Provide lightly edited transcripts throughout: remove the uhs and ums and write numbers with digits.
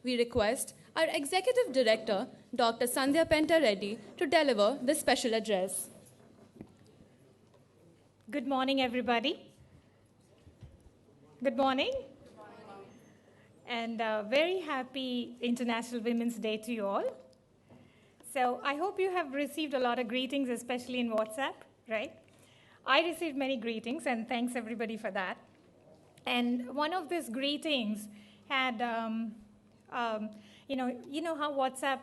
we request our Executive Director, Dr. Sandhya Pentareddy, to deliver this special address. Good morning, everybody. Good morning. And very happy International Women's Day to you all. So I hope you have received a lot of greetings, especially in WhatsApp, right? I received many greetings, and thanks everybody for that. And one of these greetings had, you know how WhatsApp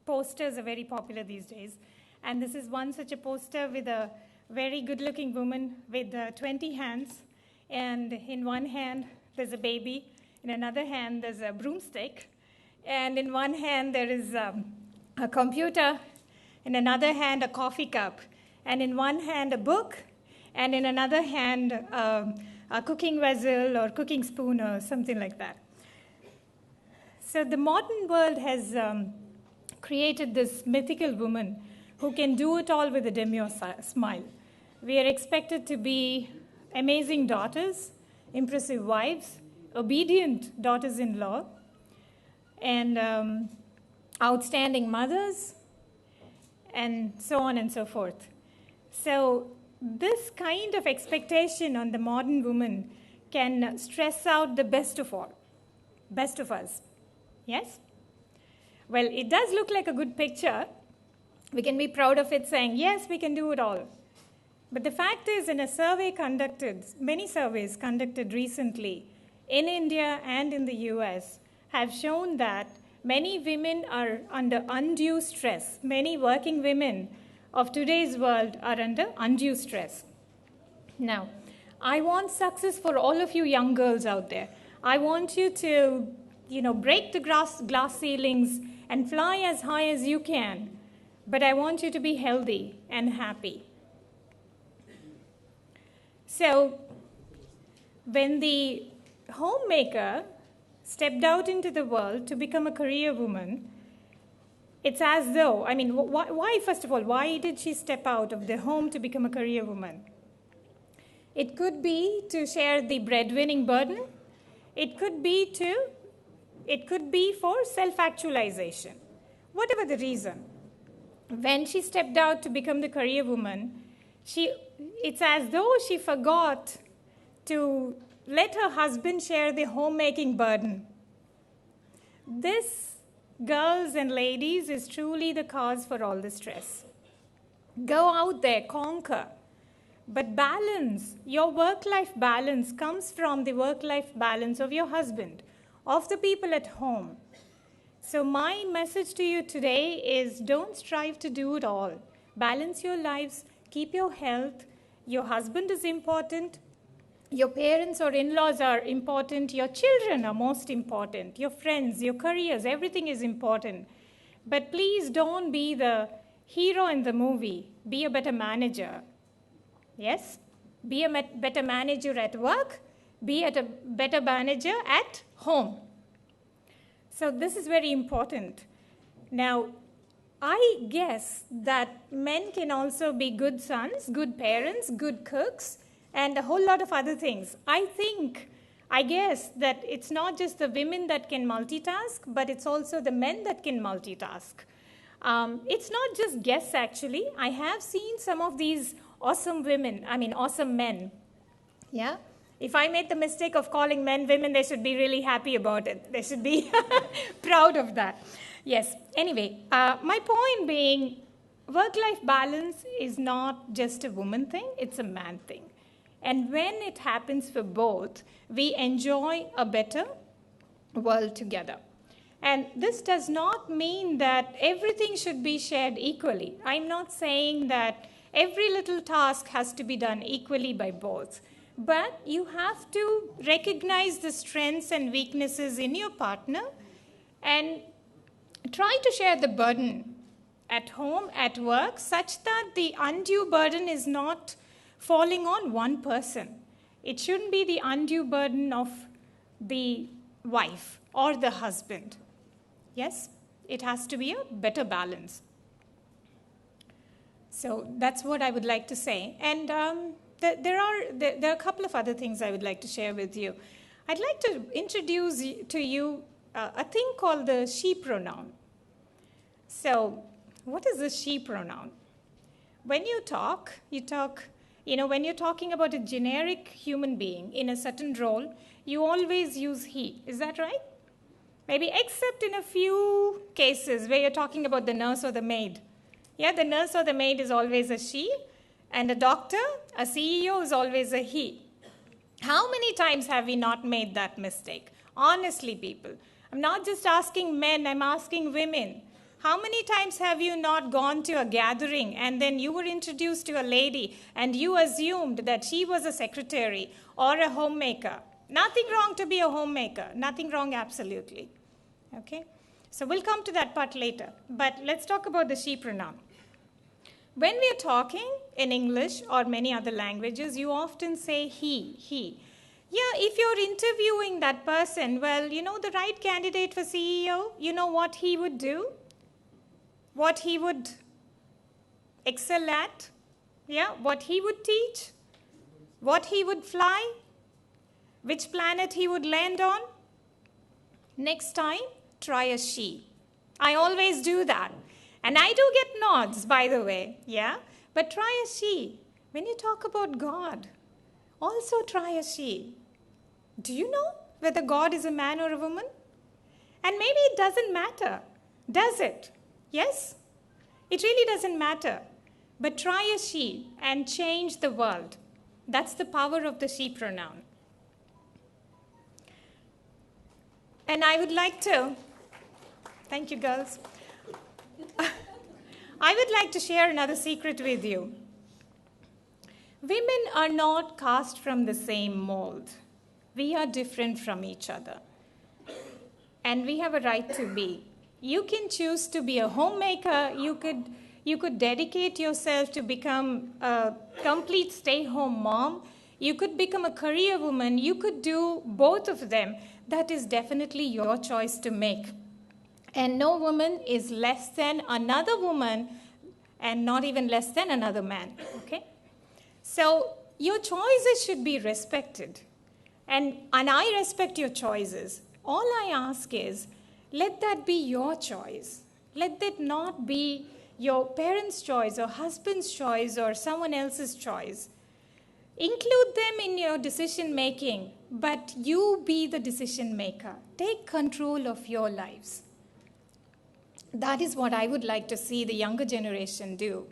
posters are very popular these days. And this is one such a poster with a very good-looking woman with 20 hands. And in one hand, there's a baby. In another hand, there's a broomstick. And in one hand, there is a computer. In another hand, a coffee cup. And in one hand, a book. And in another hand, a cooking vessel or cooking spoon or something like that. So the modern world has created this mythical woman who can do it all with a demure smile. We are expected to be amazing daughters, impressive wives, obedient daughters-in-law, and outstanding mothers, and so on and so forth. So this kind of expectation on the modern woman can stress out the best of us. Yes? Well, it does look like a good picture. We can be proud of it, saying, yes, we can do it all. But the fact is, in a survey conducted, many surveys conducted recently in India and in the US have shown that many women are under undue stress. Many working women of today's world are under undue stress. Now, I want success for all of you young girls out there. I want you to, break the glass ceilings and fly as high as you can. But I want you to be healthy and happy. So, when the homemaker stepped out into the world to become a career woman, it's as though, why, first of all, why did she step out of the home to become a career woman? It could be to share the breadwinning burden. It could be for self-actualization. Whatever the reason. When she stepped out to become the career woman, it's as though she forgot to let her husband share the homemaking burden. This, girls and ladies, is truly the cause for all the stress. Go out there, conquer. But balance, your work-life balance comes from the work-life balance of your husband, of the people at home. So my message to you today is don't strive to do it all. Balance your lives, keep your health. Your husband is important. Your parents or in-laws are important. Your children are most important. Your friends, your careers, everything is important. But please don't be the hero in the movie. Be a better manager. Yes? Be a better manager at work. Be a better manager at home. So this is very important. Now, I guess that men can also be good sons, good parents, good cooks, and a whole lot of other things. I guess that it's not just the women that can multitask, but it's also the men that can multitask. It's not just guess, actually. I have seen some of these awesome men. Yeah? If I made the mistake of calling men women, they should be really happy about it. They should be proud of that. Yes. Anyway, my point being, work-life balance is not just a woman thing, it's a man thing. And when it happens for both, we enjoy a better world together. And this does not mean that everything should be shared equally. I'm not saying that every little task has to be done equally by both. But you have to recognize the strengths and weaknesses in your partner and try to share the burden at home, at work, such that the undue burden is not falling on one person. It shouldn't be the undue burden of the wife or the husband. Yes, it has to be a better balance. So that's what I would like to say. And there are a couple of other things I would like to share with you. I'd like to introduce to you a thing called the she pronoun. So, what is the she pronoun? When you talk, when you're talking about a generic human being in a certain role, you always use he. Is that right? Maybe except in a few cases where you're talking about the nurse or the maid. Yeah, the nurse or the maid is always a she, and a doctor, a CEO is always a he. How many times have we not made that mistake? Honestly, people. I'm not just asking men, I'm asking women. How many times have you not gone to a gathering and then you were introduced to a lady and you assumed that she was a secretary or a homemaker? Nothing wrong to be a homemaker. Nothing wrong, absolutely. Okay? So we'll come to that part later. But let's talk about the she pronoun. When we are talking in English or many other languages, you often say he. Yeah, if you're interviewing that person, well, you know the right candidate for CEO, you know what he would do? What he would excel at? Yeah, what he would teach? What he would fly? Which planet he would land on? Next time, try a she. I always do that. And I do get nods, by the way, yeah? But try a she. When you talk about God, also try a she. Do you know whether God is a man or a woman? And maybe it doesn't matter, does it? Yes? It really doesn't matter. But try a she and change the world. That's the power of the she pronoun. And I would like to, thank you girls. I would like to share another secret with you. Women are not cast from the same mold. We are different from each other. And we have a right to be. You can choose to be a homemaker. You could dedicate yourself to become a complete stay-home mom. You could become a career woman. You could do both of them. That is definitely your choice to make. And no woman is less than another woman and not even less than another man, okay? So your choices should be respected. And I respect your choices. All I ask is, let that be your choice. Let that not be your parents' choice or husband's choice or someone else's choice. Include them in your decision making, but you be the decision maker. Take control of your lives. That is what I would like to see the younger generation do.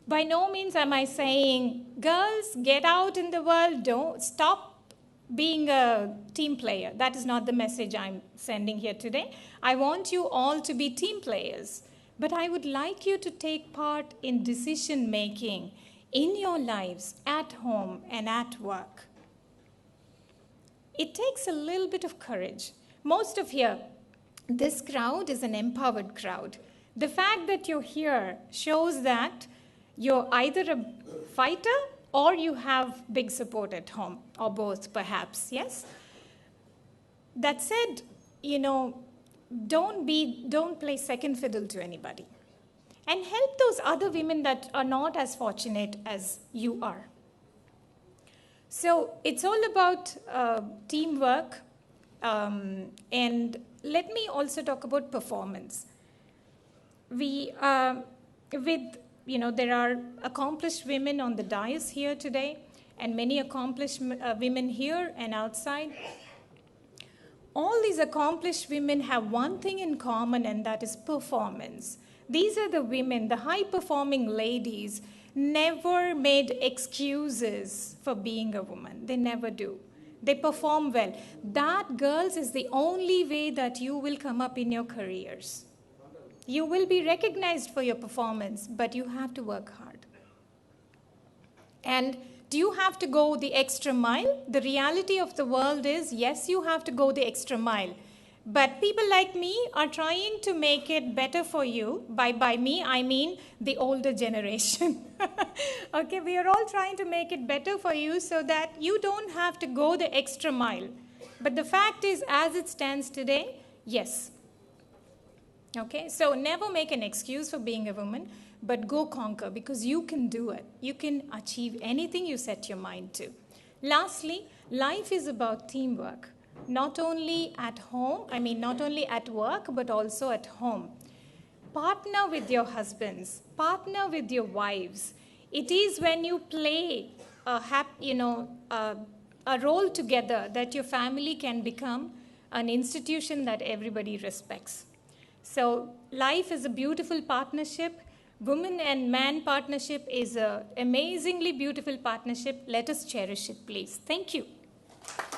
By no means am I saying, girls, get out in the world, don't stop being a team player. That is not the message I'm sending here today. I want you all to be team players. But I would like you to take part in decision making in your lives, at home and at work. It takes a little bit of courage. Most of here, this crowd is an empowered crowd. The fact that you're here shows that you're either a fighter or you have big support at home, or both perhaps, yes? That said, don't play second fiddle to anybody. And help those other women that are not as fortunate as you are. So it's all about teamwork. And let me also talk about performance. There are accomplished women on the dais here today, and many accomplished women here and outside. All these accomplished women have one thing in common, and that is performance. These are the women, the high-performing ladies, never made excuses for being a woman. They never do. They perform well. That, girls, is the only way that you will come up in your careers. You will be recognized for your performance, but you have to work hard. And do you have to go the extra mile? The reality of the world is, yes, you have to go the extra mile. But people like me are trying to make it better for you. By me, I mean the older generation. Okay, we are all trying to make it better for you so that you don't have to go the extra mile. But the fact is, as it stands today, yes. Okay, so never make an excuse for being a woman, but go conquer, because you can do it. You can achieve anything you set your mind to. Lastly, life is about teamwork. not only at home, not only at work, but also at home. Partner with your husbands, partner with your wives. It is when you play a role together that your family can become an institution that everybody respects. So life is a beautiful partnership. Woman and man partnership is an amazingly beautiful partnership. Let us cherish it, please. Thank you.